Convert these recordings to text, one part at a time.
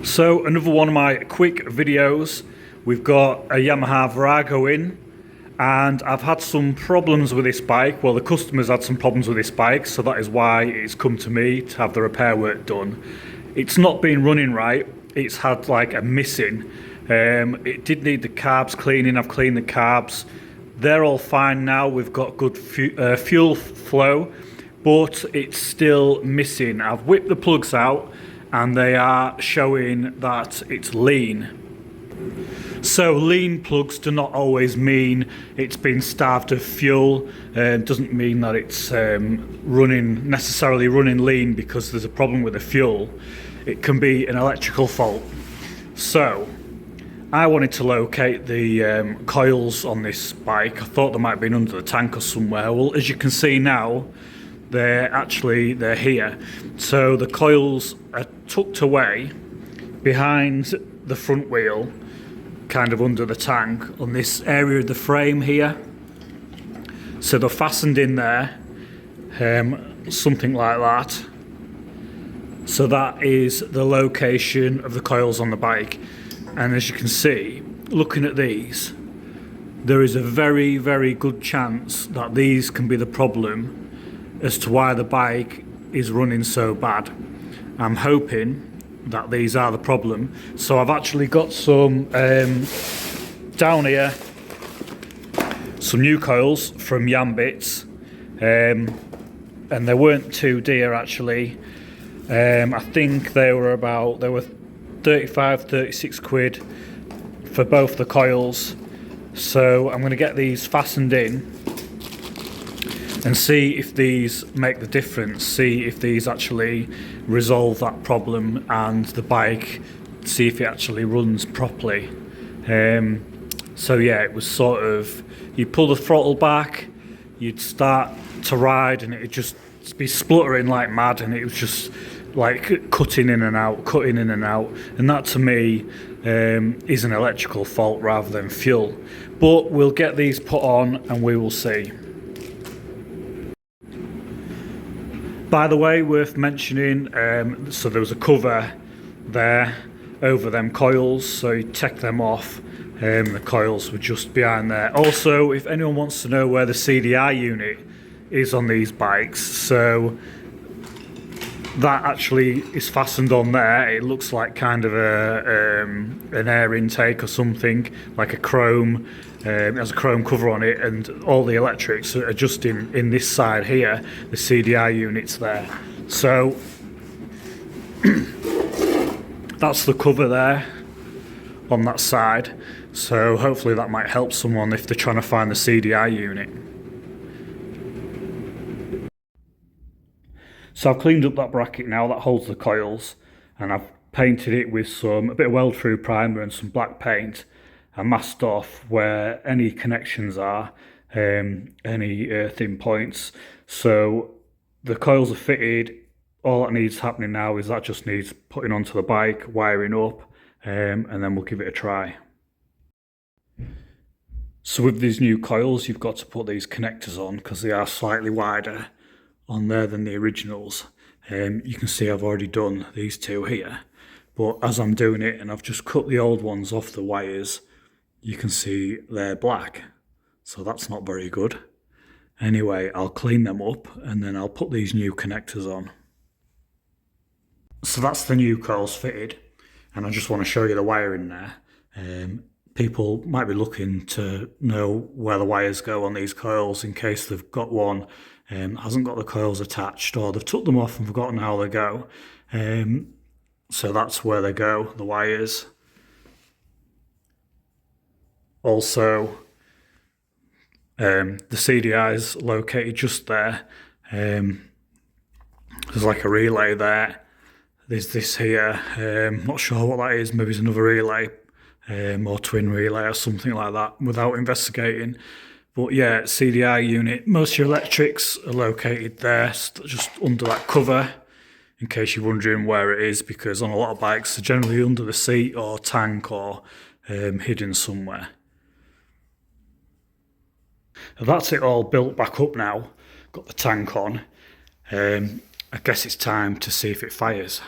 So another one of my quick videos. We've got a Yamaha Virago in, and I've had some problems with this bike. Well, the customer's had some problems with this bike, so that is why it's come to me to have the repair work done. It's not been running right. It's had like a missing. It did need the carbs cleaning. I've cleaned the carbs. They're all fine now. We've got good fuel flow, but it's still missing. I've whipped the plugs out and they are showing that it's lean. So lean plugs do not always mean it's been starved of fuel. Doesn't mean that it's necessarily running lean because there's a problem with the fuel. It can be an electrical fault. So I wanted to locate the coils on this bike. I thought they might have been under the tank or somewhere. Well, as you can see now, they're here. So the coils are tucked away behind the front wheel, kind of under the tank on this area of the frame here. So they're fastened in there, something like that. So that is the location of the coils on the bike. And as you can see, looking at these, there is a very, very good chance that these can be the problem as to why the bike is running so bad. I'm hoping that these are the problem. So I've actually got some down here, some new coils from Yambits, and they weren't too dear actually. I think they were 35, 36 quid for both the coils. So I'm going to get these fastened in and see if these make the difference, see if these actually resolve that problem and the bike, see if it actually runs properly. So yeah, it was sort of, you pull the throttle back, you'd start to ride and it'd just be spluttering like mad, and it was just like cutting in and out, and that to me is an electrical fault rather than fuel. But we'll get these put on and we will see. By the way, worth mentioning, so there was a cover there over them coils, so you take them off, the coils were just behind there. Also, if anyone wants to know where the CDI unit is on these bikes, so that actually is fastened on there. It looks like kind of an air intake or something, like a chrome. It has a chrome cover on it, and all the electrics are just in this side here, the CDI unit's there. So that's the cover there on that side. So hopefully that might help someone if they're trying to find the CDI unit. So I've cleaned up that bracket now that holds the coils, and I've painted it with a bit of weld-through primer and some black paint. I masked off where any connections are, any earthing points. So the coils are fitted. All that needs happening now is that just needs putting onto the bike, wiring up, and then we'll give it a try. So with these new coils, you've got to put these connectors on because they are slightly wider on there than the originals. You can see I've already done these two here, but as I'm doing it and I've just cut the old ones off the wires, you can see they're black, so that's not very good. Anyway, I'll clean them up and then I'll put these new connectors on. So that's the new coils fitted, and I just want to show you the wiring there. People might be looking to know where the wires go on these coils in case they've got one hasn't got the coils attached, or they've took them off and forgotten how they go. So that's where they go, the wires. Also, the CDI is located just there. There's like a relay there. There's this here, not sure what that is, maybe it's another relay, or twin relay or something like that without investigating. But yeah, CDI unit, most of your electrics are located there, just under that cover, in case you're wondering where it is, because on a lot of bikes they're generally under the seat or tank or hidden somewhere. That's it all built back up now, got the tank on. I guess it's time to see if it fires.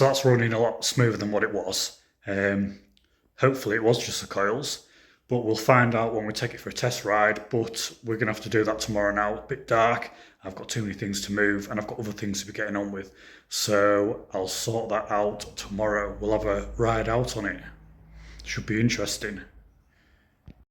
So that's running a lot smoother than what it was. Hopefully it was just the coils, but we'll find out when we take it for a test ride. But we're going to have to do that tomorrow now. It's a bit dark. I've got too many things to move and I've got other things to be getting on with. So I'll sort that out tomorrow. We'll have a ride out on it. Should be interesting.